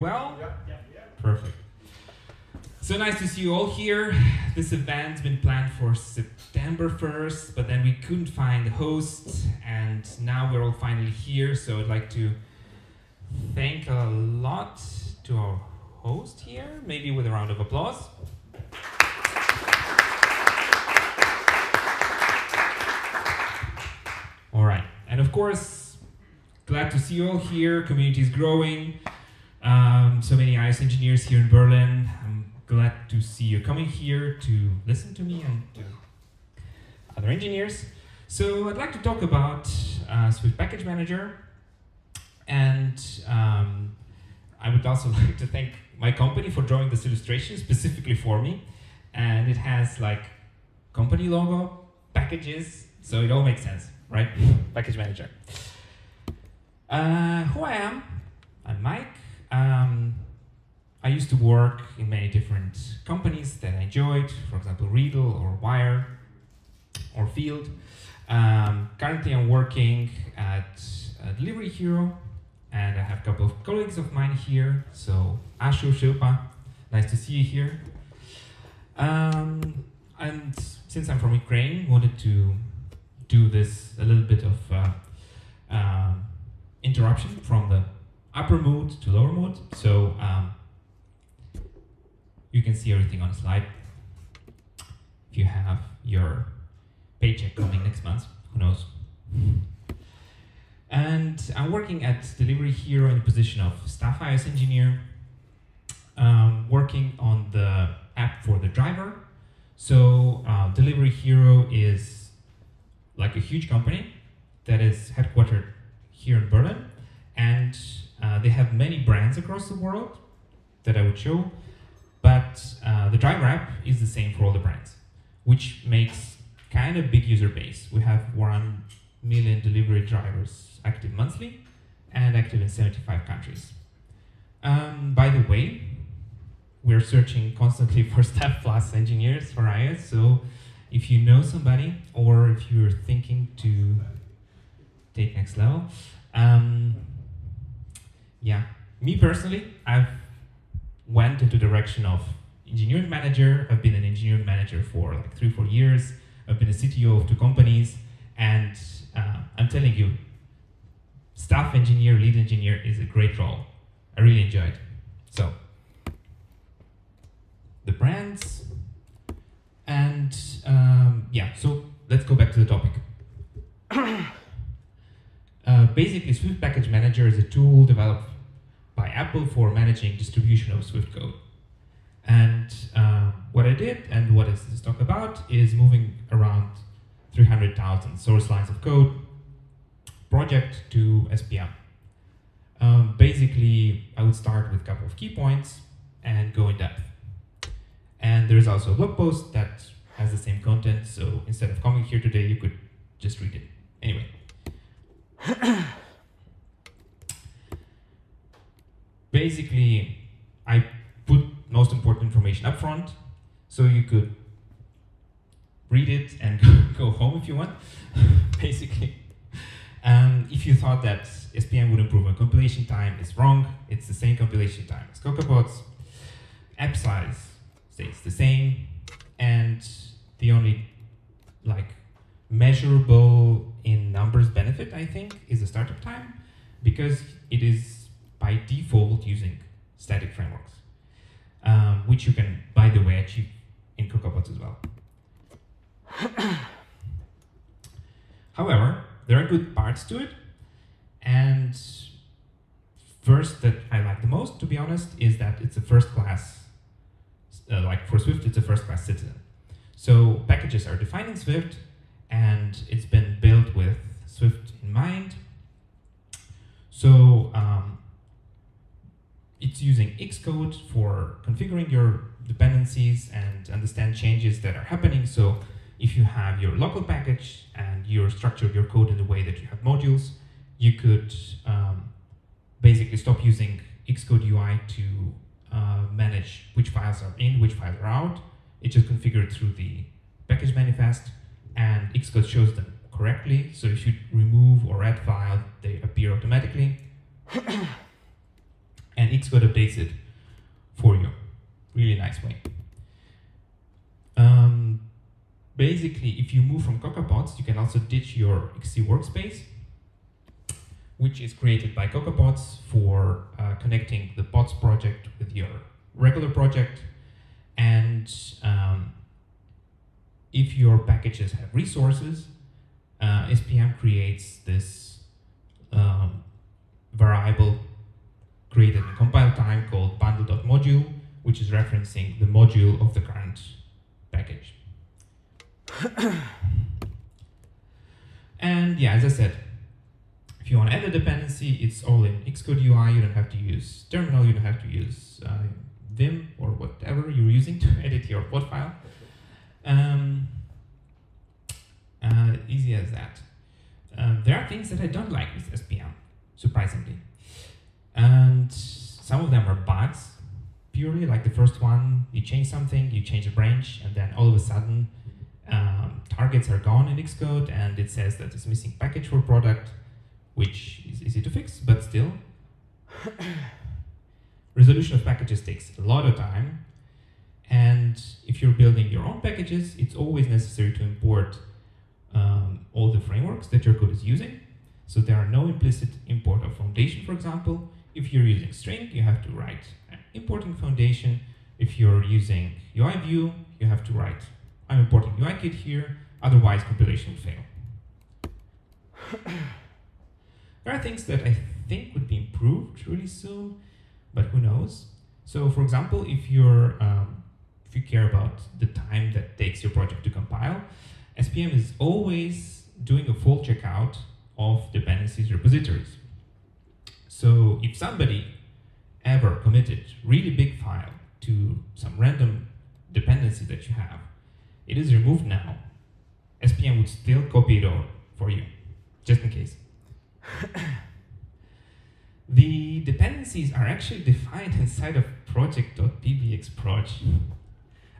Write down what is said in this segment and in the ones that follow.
Well? Yeah. Perfect. So nice to see you all here. This event's been planned for September 1st, but then we couldn't find the host, and now we're all finally here, so I'd like to thank a lot to our host here, maybe with a round of applause. All right, and of course, glad to see you all here. Community is growing. So many iOS engineers here in Berlin. I'm glad to see you coming here to listen to me and to other engineers. So I'd like to talk about Swift Package Manager, and I would also like to thank my company for drawing this illustration specifically for me. And it has like company logo, packages, so it all makes sense, right? Package Manager. Who I am? I'm Mike. I used to work in many different companies that I enjoyed, for example, Riedel or Wire or Field. Currently I'm working at Delivery Hero, and I have a couple of colleagues of mine here. So Ashu, Shilpa, nice to see you here. And since I'm from Ukraine, wanted to do this a little bit of interruption from the upper mode to lower mode. So you can see everything on the slide. If you have your paycheck coming next month, who knows? And I'm working at Delivery Hero in the position of staff iOS engineer, working on the app for the driver. So Delivery Hero is like a huge company that is headquartered here in Berlin, and they have many brands across the world that I would show, but the driver app is the same for all the brands, which makes kind of big user base. We have 1 million delivery drivers active monthly and active in 75 countries. By the way, we're searching constantly for Staff Plus engineers for iOS, so if you know somebody or if you're thinking to take next level, yeah, me personally, I've went into the direction of engineering manager. I've been an engineering manager for like 3-4 years. I've been a CTO of 2 companies, and I'm telling you, staff engineer, lead engineer is a great role. I really enjoy it. So, the brands, and yeah, so let's go back to the topic. Basically, Swift Package Manager is a tool developed by Apple for managing distribution of Swift code. And what I did, and what is this talk about, is moving around 300,000 source lines of code project to SPM. Basically, I would start with a couple of key points and go in depth. And there's also a blog post that has the same content, so instead of coming here today, you could just read it. Anyway. Basically, I put most important information up front, so you could read it and go home if you want, basically. If you thought that SPM would improve on compilation time, it's wrong. It's the same compilation time as CocoaPods. App size stays the same, and the only like measurable in numbers benefit, I think, is the startup time, because it is by default using static frameworks, which you can, by the way, achieve in CocoaPods as well. However, there are good parts to it, and first that I like the most, to be honest, is that it's a first class, like for Swift, it's a first class citizen. So packages are defined in Swift, and it's been built with Swift in mind. So it's using Xcode for configuring your dependencies and understand changes that are happening. So if you have your local package and you're structured your code in the way that you have modules, you could basically stop using Xcode UI to manage which files are in, which files are out. It's just configured through the package manifest, and Xcode shows them correctly. So if you remove or add file, they appear automatically. and Xcode updates it for you. Really nice way. Basically, if you move from CocoaPods, you can also ditch your XC workspace, which is created by CocoaPods for connecting the Pods project with your regular project. And if your packages have resources, SPM creates this variable created in compile time called bundle.module, which is referencing the module of the current package. And yeah, as I said, if you want to add a dependency, it's all in Xcode UI. You don't have to use terminal, you don't have to use Vim or whatever you're using to edit your pod file. Easy as that. There are things that I don't like with SPM, surprisingly. And some of them are bugs, purely like the first one, you change something, you change a branch, and then all of a sudden targets are gone in Xcode, and it says that it's missing package for product, which is easy to fix, but still. Resolution of packages takes a lot of time, and if you're building your own packages, it's always necessary to import all the frameworks that your code is using. So there are no implicit import of foundation, for example. If you're using string, you have to write importing foundation. If you're using UI view, you have to write I'm importing UIKit here, otherwise compilation will fail. There are things that I think would be improved really soon, but who knows? So for example, if you care about the time that takes your project to compile, SPM is always doing a full checkout of dependencies repositories. So if somebody ever committed really big file to some random dependency that you have, it is removed now. SPM would still copy it over for you, just in case. The dependencies are actually defined inside of project.pbxproj.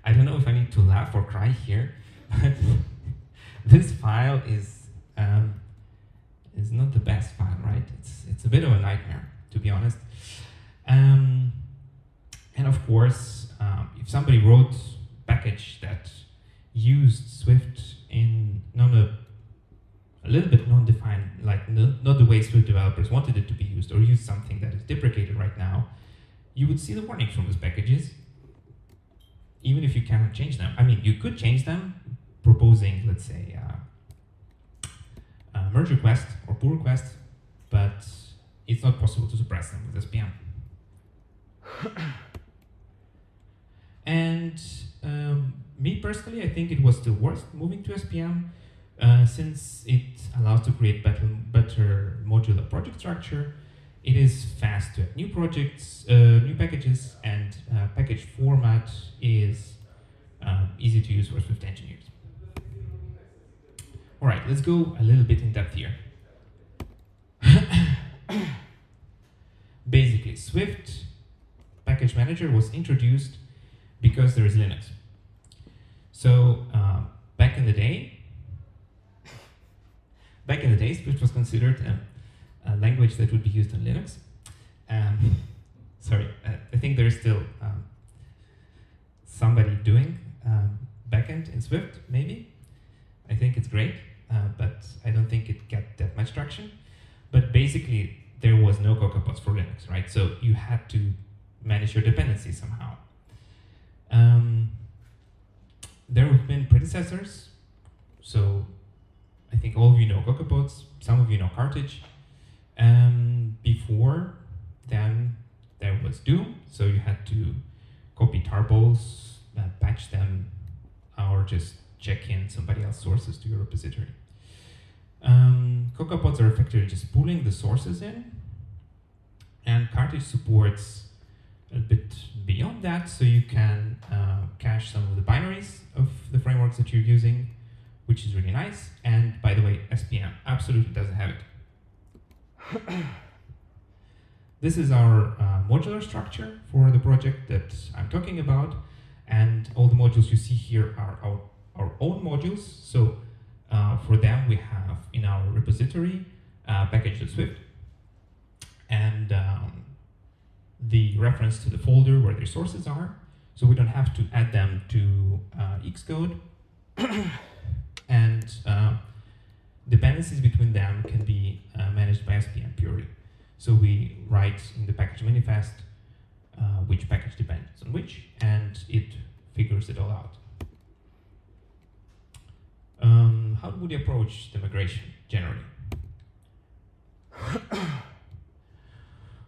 I don't know if I need to laugh or cry here, but this file is not the best file, right? It's a bit of a nightmare, to be honest. And of course, if somebody wrote a package that used Swift in a little bit non-defined, like not the way Swift developers wanted it to be used, or used something that is deprecated right now, you would see the warnings from those packages, even if you cannot change them. I mean, you could change them, proposing, let's say, a merge request or pull request, but it's not possible to suppress them with SPM. And me personally, I think it was still worth moving to SPM, since it allows to create better modular project structure. It is fast to add new projects, new packages, and package format is easy to use for Swift engineers. All right, let's go a little bit in depth here. Basically, Swift Package Manager was introduced because there is Linux. So back in the day, Swift was considered a language that would be used on Linux. Sorry, I think there is still somebody doing backend in Swift, maybe. I think it's great, but I don't think it got that much traction. But basically, there was no CocoaPods for Linux, right? So you had to manage your dependencies somehow. There have been predecessors. So I think all of you know CocoaPods, some of you know Carthage. Before then, there was Doom. So you had to copy tarballs, patch them, or just check in somebody else's sources to your repository. CocoaPods are effectively just pulling the sources in, and Carthage supports a bit beyond that, so you can cache some of the binaries of the frameworks that you're using, which is really nice. And by the way, SPM absolutely doesn't have it. This is our modular structure for the project that I'm talking about, and all the modules you see here are our own modules. So for them, we have in our repository package.swift, and the reference to the folder where their sources are, so we don't have to add them to Xcode. And dependencies between them can be managed by SPM purely. So we write in the package manifest which package depends on which, and it figures it all out. How would you approach the migration generally?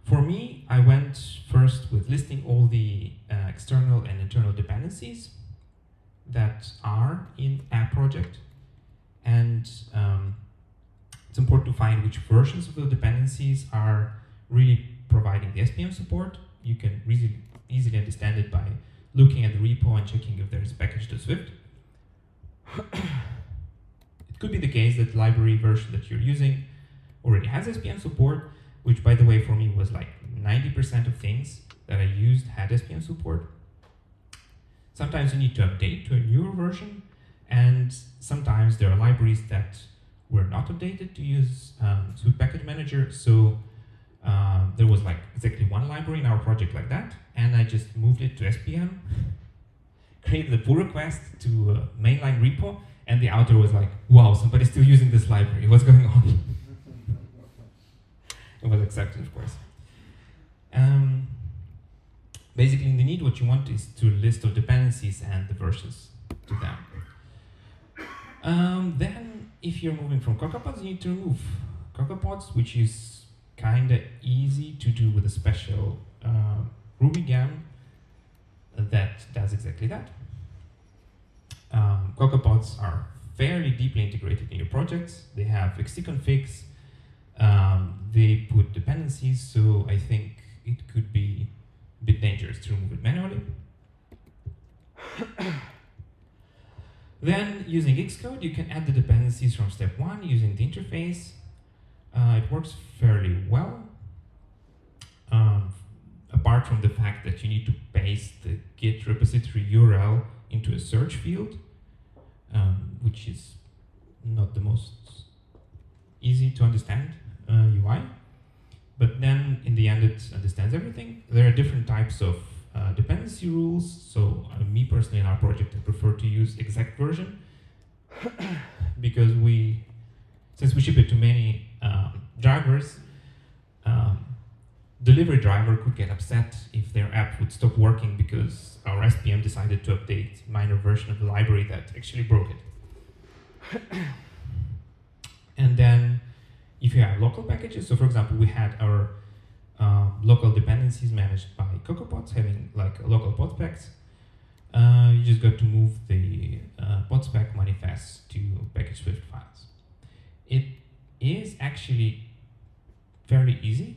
For me, I went first with listing all the external and internal dependencies that are in a project, and it's important to find which versions of the dependencies are really providing the SPM support. You can easily understand it by looking at the repo and checking if there is a package to Swift. It could be the case that the library version that you're using already has SPM support, which, by the way, for me was like 90% of things that I used had SPM support. Sometimes you need to update to a newer version, and sometimes there are libraries that were not updated to use Swift Package Manager. So there was like exactly one library in our project like that, and I just moved it to SPM, created a pull request to mainline repo, and the author was like, wow, somebody's still using this library, what's going on? It was accepted, of course. Basically, in the need, what you want is to list of dependencies and the versions to them. Then, if you're moving from CocoaPods, you need to remove CocoaPods, which is kind of easy to do with a special Ruby gem that does exactly that. CocoaPods are fairly deeply integrated in your projects. They have xtconfigs. They put dependencies, so I think it could be a bit dangerous to remove it manually. Then, using Xcode, you can add the dependencies from step 1 using the interface. It works fairly well, apart from the fact that you need to paste the Git repository URL into a search field, which is not the most easy to understand UI. But then, in the end, it understands everything. There are different types of dependency rules. So, me personally, in our project, I prefer to use exact version because since we ship it to many drivers, delivery driver could get upset if their app would stop working because our SPM decided to update minor version of the library that actually broke it. And then, if you have local packages, so for example, we had our local dependencies managed by CocoaPods, having like a local pod specs. You just got to move the pod spec manifest to package Swift files. It is actually fairly easy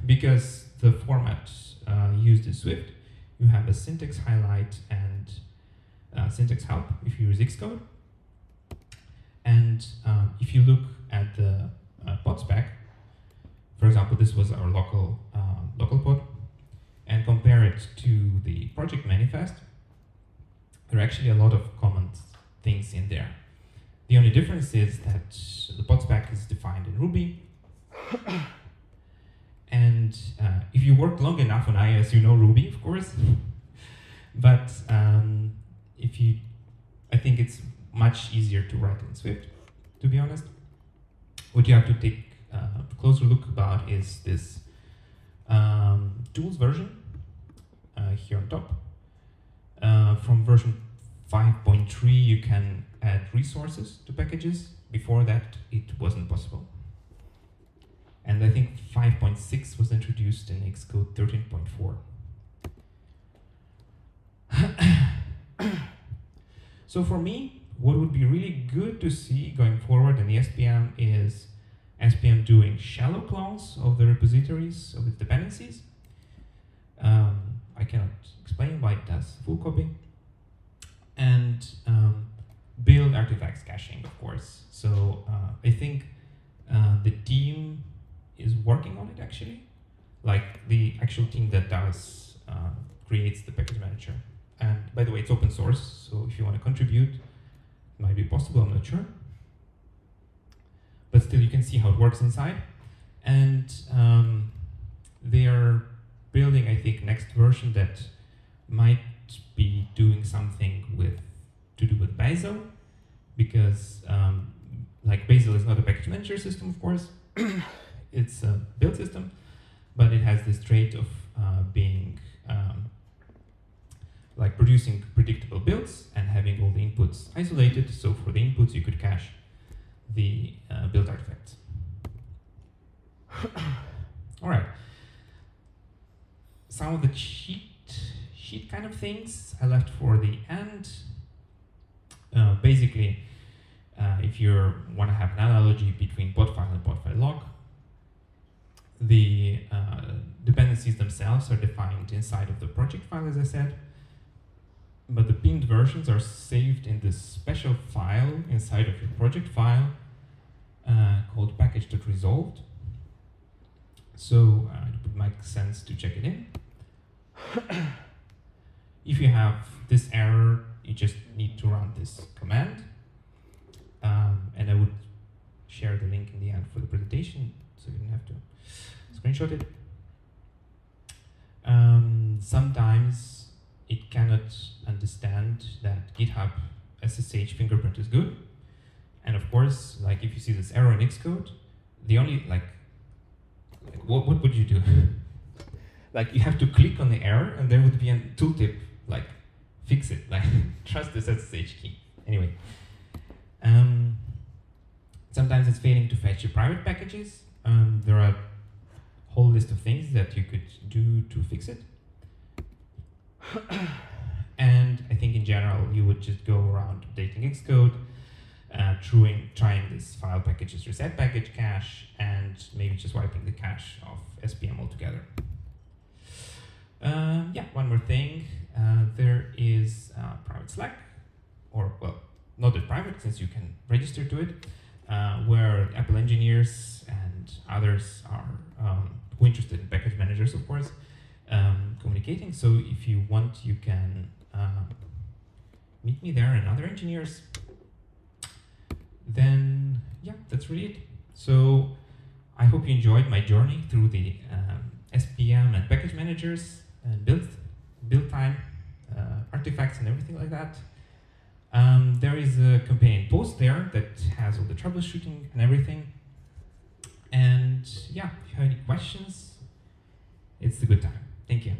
because the format used is Swift. You have a syntax highlight and syntax help if you use Xcode. And if you look at the pod spec, for example, this was our local pod, and compare it to the project manifest, there are actually a lot of common things in there. The only difference is that the pod spec is defined in Ruby, and if you work long enough on iOS, you know Ruby, of course. But I think it's much easier to write in Swift, to be honest. What you have to take a closer look about is this tools version here on top. From version 5.3, you can add resources to packages. Before that, it wasn't possible. And I think 5.6 was introduced in Xcode 13.4. So for me, what would be really good to see going forward in the SPM is SPM doing shallow clones of the repositories of its dependencies. I cannot explain why it does full copying. And build artifacts caching, of course. So I think the team is working on it actually. Like the actual team that does creates the package manager. And by the way, it's open source, so if you want to contribute, it might be possible, I'm not sure. But still, you can see how it works inside. And They are building, I think, next version that might be doing something to do with Bazel, because like Bazel is not a package manager system, of course. It's a build system, but it has this trait of being like producing predictable builds and having all the inputs isolated. So for the inputs, you could cache the build artifacts. All right. Some of the cheat kind of things I left for the end. Basically, if you want to have an analogy between pod file and pod file log, the dependencies themselves are defined inside of the project file, as I said, but the pinned versions are saved in this special file inside of your project file called package.resolved. So it would make sense to check it in. If you have this error, you just need to run this command. And I would share the link in the end for the presentation, so you don't have to screenshot it. Sometimes it cannot understand that GitHub SSH fingerprint is good. And of course, like if you see this error in Xcode, the only what would you do? Like you have to click on the error and there would be a tooltip like fix it, like trust this SSH key. Anyway, sometimes it's failing to fetch your private packages. There are a whole list of things that you could do to fix it. And I think in general, you would just go around updating Xcode, trying this file packages reset package cache, and maybe just wiping the cache of SPM altogether. Yeah, one more thing. There is private Slack, or well, not that private since you can register to it, where Apple engineers and others are who are interested in package managers, of course, communicating. So if you want, you can meet me there and other engineers. Then yeah, that's really it. So I hope you enjoyed my journey through the SPM and package managers and build time, artifacts and everything like that. There is a companion post there that has all the troubleshooting and everything. And yeah, if you have any questions, it's a good time. Thank you.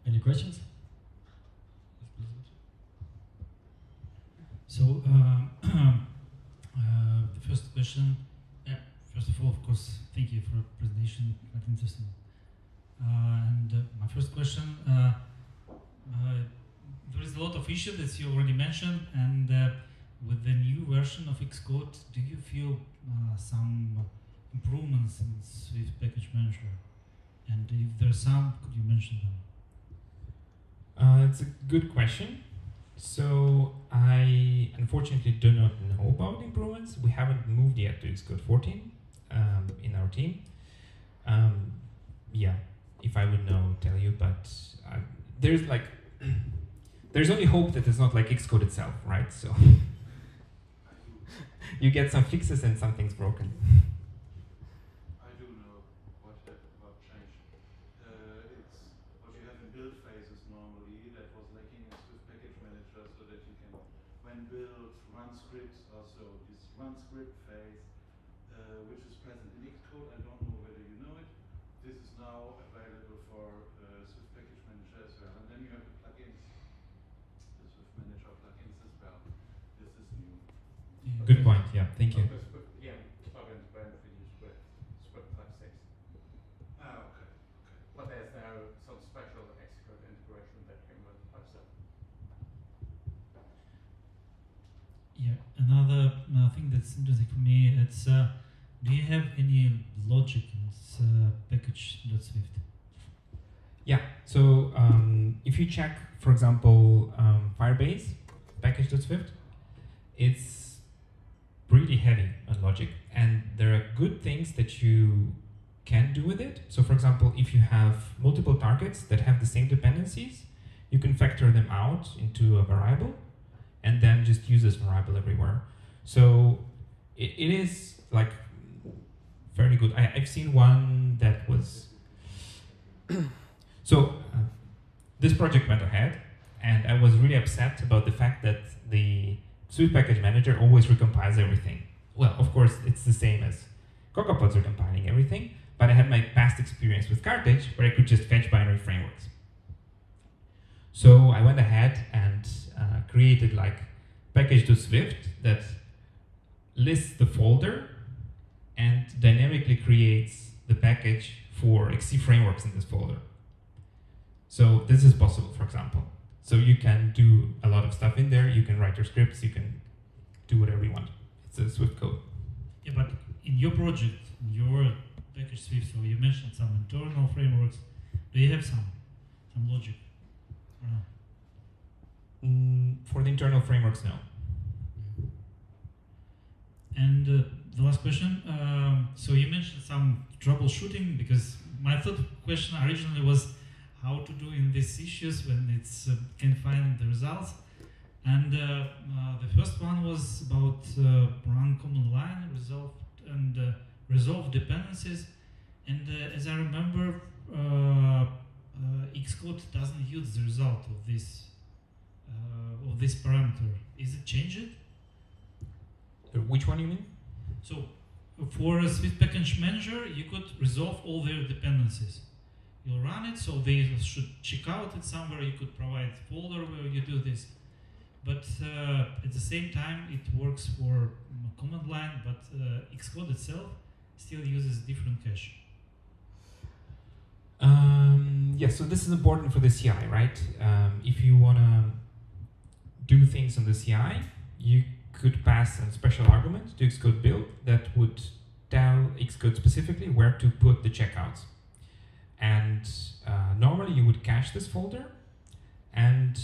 Any questions? So the first question, first of all, of course, thank you for the presentation, quite interesting. And my first question, there is a lot of issues that you already mentioned, and with the new version of Xcode, do you feel some improvements in Swift Package Manager? And if there are some, could you mention them? It's a good question. So I unfortunately do not know about the improvements. We haven't moved yet to Xcode 14 in our team. Yeah, if I would know, tell you, but there's like, there's only hope that it's not like Xcode itself, right? So you get some fixes and something's broken. I do know what changed. It's what you have in build phases normally that was lacking in Swift Package Manager, so that you can, when build, run scripts also. This run script phase, which is present in Xcode, I don't know whether you know it. This is now available for Swift Package Manager as well. And then you have the plugins, the Swift Manager plugins as well. This is new. Yeah. Good point, yeah, thank you. Yeah, plugins went for you Swift 5.6. Ah, okay. But there's now some special Xcode integration that came with 5.7. Yeah, another thing that's interesting for me, it's do you have any logic in this package.swift? Yeah, so if you check, for example, Firebase package.swift, it's pretty heavy on logic, and there are good things that you can do with it. So for example, if you have multiple targets that have the same dependencies, you can factor them out into a variable and then just use this variable everywhere. So it is like fairly good. I've seen one that was so this project went ahead, and I was really upset about the fact that the Swift package manager always recompiles everything. Well, of course, it's the same as CocoaPods recompiling everything, but I had my past experience with Carthage where I could just fetch binary frameworks. So I went ahead and created like package.swift that lists the folder and dynamically creates the package for XC frameworks in this folder. So this is possible, for example. So you can do a lot of stuff in there. You can write your scripts. You can do whatever you want. It's a Swift code. Yeah, but in your project, in your package Swift, so you mentioned some internal frameworks. Do you have some logic? Or no? For the internal frameworks, no. And the last question. So you mentioned some troubleshooting, because my third question originally was how to do in these issues when it's can find the results. And the first one was about run command line, resolve dependencies. And as I remember, Xcode doesn't use the result of this parameter. Is it changed? Which one you mean? So for a Swift package manager, you could resolve all their dependencies. You'll run it, so they should check out it somewhere. You could provide folder where you do this. But at the same time, it works for command line, but Xcode itself still uses different cache. Yes, so this is important for the CI, right? If you want to do things on the CI, you could pass a special argument to Xcode build that would tell Xcode specifically where to put the checkouts. And normally you would cache this folder, and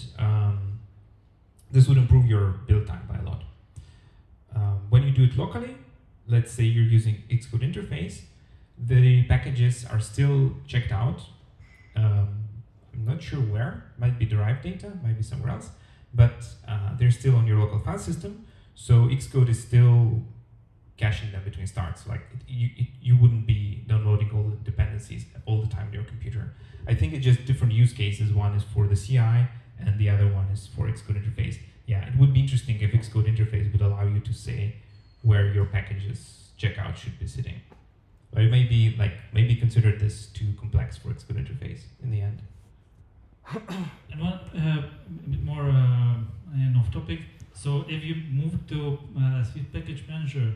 this would improve your build time by a lot. When you do it locally, let's say you're using Xcode interface, the packages are still checked out. I'm not sure where, might be derived data, might be somewhere else, but they're still on your local file system. So Xcode is still caching them between starts. Like you wouldn't be downloading all the dependencies all the time on your computer. I think it's just different use cases. One is for the CI and the other one is for Xcode interface. Yeah, it would be interesting if Xcode interface would allow you to say where your packages checkout should be sitting. But it may be like, maybe consider this too complex for Xcode interface in the end. And one a bit more off topic. So if you move to Swift package manager,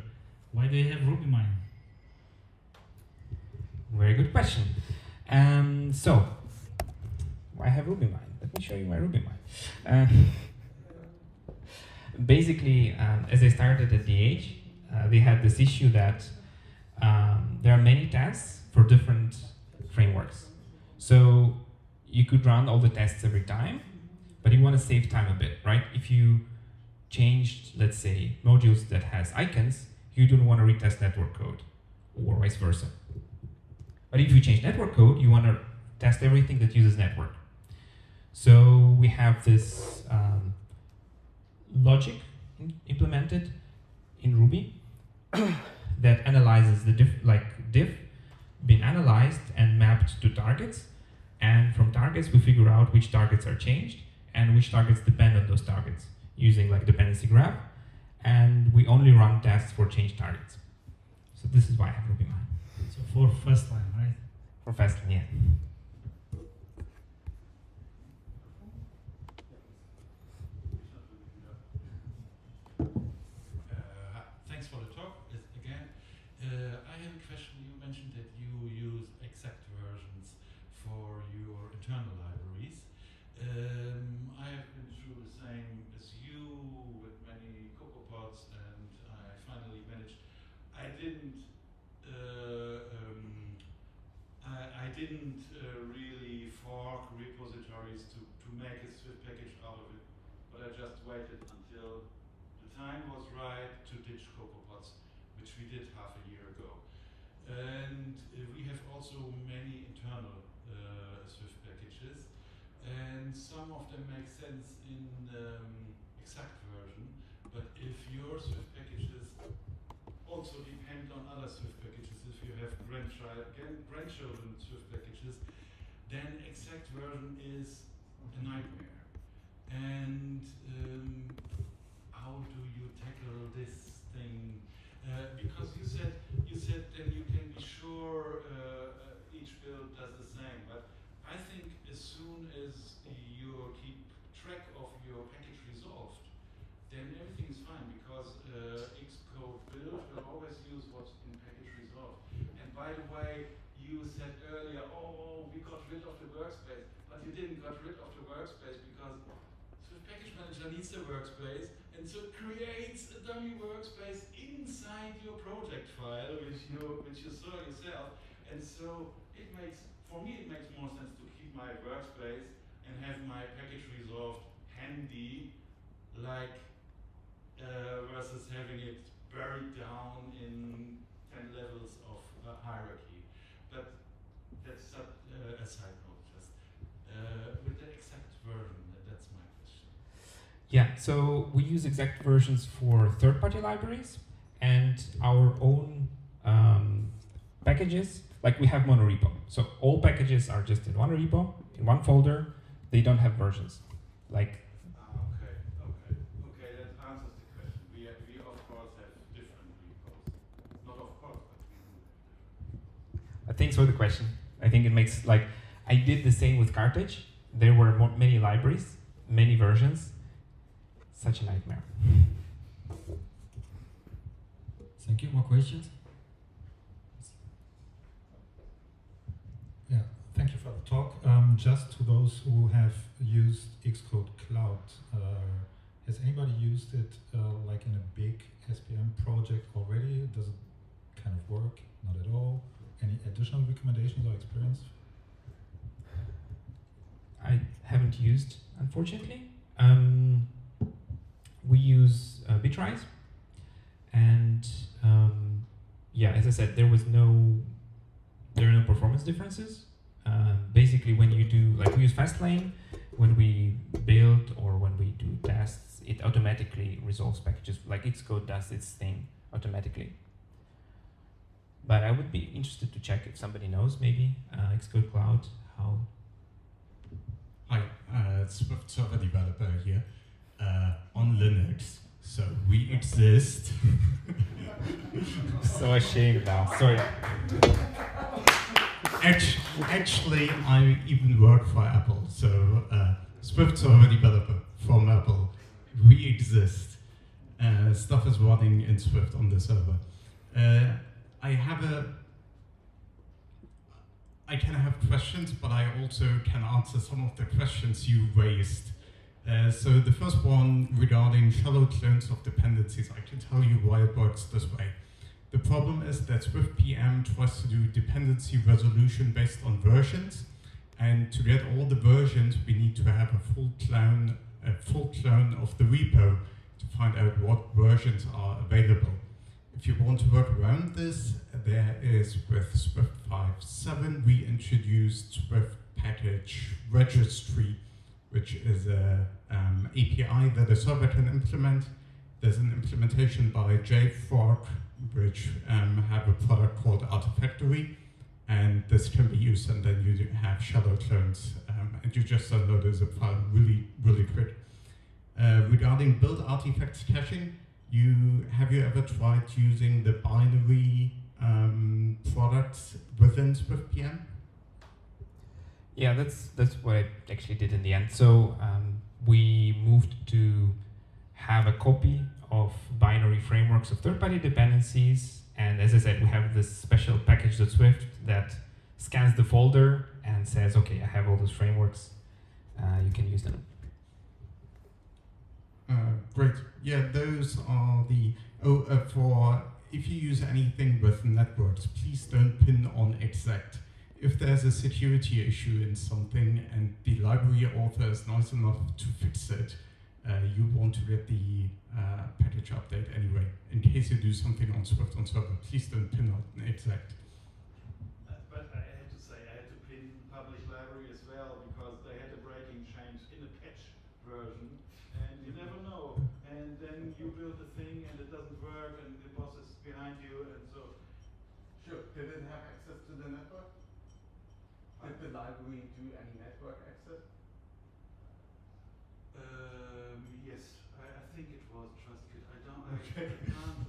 why do you have RubyMine? Very good question. So, I have RubyMine. Let me show you my RubyMine. Basically, as I started at DH, they had this issue that there are many tests for different frameworks. So you could run all the tests every time, but you want to save time a bit, right? If you changed, let's say, modules that has icons, you don't want to retest network code, or vice versa. But if you change network code, you want to test everything that uses network. So we have this logic implemented in Ruby that analyzes the diff being analyzed and mapped to targets. And from targets, we figure out which targets are changed and which targets depend on those targets using like dependency graph. And we only run tests for changed targets. So this is why I have RubyMine. So for first line, right? For Fastlane, yeah. Thanks for the talk again. I have a question. You mentioned that you use exact versions for your internal libraries. I have been through the same as you with many CocoaPods, and I finally managed. I didn't really fork repositories to make a Swift package out of it, but I just waited until the time was right to ditch CocoaPods, which we did half a year ago. And we have also many internal Swift packages. and some of them make sense in exact version, but if your Swift packages also depend on other Swift packages, if you have grandchildren Swift packages, then exact version is a nightmare. And how do you tackle this thing? Because you said then you can be sure each build does the same, but I think as soon as you keep track of your package resolved, then everything is fine, because Xcode build will always use what's in package resolved. And by the way, you said earlier, oh, we got rid of the workspace, but you didn't got rid of the workspace because Swift Package Manager needs the workspace, and so it creates a dummy workspace inside your project file, which you saw yourself. And so for me, it makes more sense to keep my workspace and have my package resolved handy, like versus having it buried down in 10 levels of hierarchy. But that's a side note, just with the exact version, that's my question. Yeah, so we use exact versions for third-party libraries and our own packages. Like, we have monorepo. So all packages are just in one repo, in one folder. They don't have versions. Like, Okay, that answers the question. We of course have different repos. Not of course, but we do have different. I think so, the question. I think it makes, like, I did the same with Carthage. There were many libraries, many versions. Such a nightmare. Thank you. More questions? Yeah, thank you for the talk. Just to those who have used Xcode Cloud, has anybody used it like in a big SPM project already? Does it kind of work? Not at all? Any additional recommendations or experience? I haven't used, unfortunately. We use Bitrise, and yeah, as I said, there are no performance differences. Basically, when you do, like, we use Fastlane, when we build or when we do tests, it automatically resolves packages, like Xcode does its thing automatically. But I would be interested to check if somebody knows, maybe, Xcode Cloud, how. Hi, Swift server developer here on Linux. So we exist. So ashamed now, sorry. Actually, I even work for Apple. So Swift server developer from Apple. We exist. Stuff is running in Swift on the server. I can have questions, but I also can answer some of the questions you raised. So the first one regarding shallow clones of dependencies, I can tell you why it works this way. The problem is that Swift PM tries to do dependency resolution based on versions, and to get all the versions, we need to have a full clone of the repo to find out what versions are available. If you want to work around this, there is, with Swift 5.7, we introduced Swift Package Registry, which is an API that a server can implement. There's an implementation by JFrog, which have a product called Artifactory, and this can be used, and then you have shadow clones, and you just download as a file really, really quick. Regarding build artifacts caching, have you ever tried using the binary products within Swift PM? Yeah, that's what I actually did in the end. So we moved to have a copy of binary frameworks of third-party dependencies, and as I said, we have this special package.swift that scans the folder and says, okay, I have all those frameworks, you can use them. Great. Yeah, those are the, if you use anything with networks, please don't pin on exact. If there's a security issue in something and the library author is nice enough to fix it, you want to get the package update anyway. In case you do something on Swift on server, please don't pin on exact. But I had to say, I had to pin public library as well, because they had a breaking build a thing and it doesn't work and the boss is behind you and so. Sure. Did it have access to the network? Did the library do any network access? Yes, I think it was TrustKit. I don't. Okay.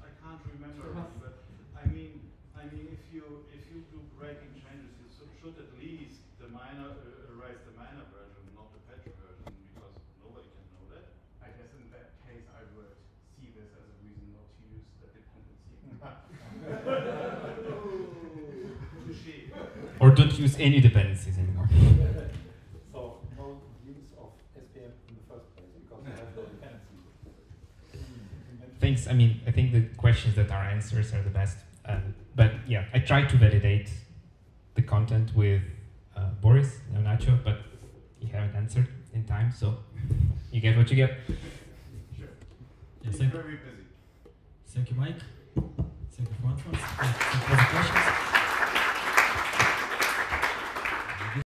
I can't remember. Really, but I mean, if you do breaking changes, you should at least erase the minor version, not the patch version, because nobody can know that. I guess in that case, I would see this as a reason not to use the dependency. Touché. Or don't use any dependencies anymore. So no use of SPM in the first place because you have no dependency. Thanks. I mean, I think the questions that are answers are the best. But yeah, I tried to validate the content with Boris, no Nacho, but he haven't answered in time, so you get what you get. Sure. Yes, He's very busy. thank you, Mike. Thank you for answers. Thank you for the questions.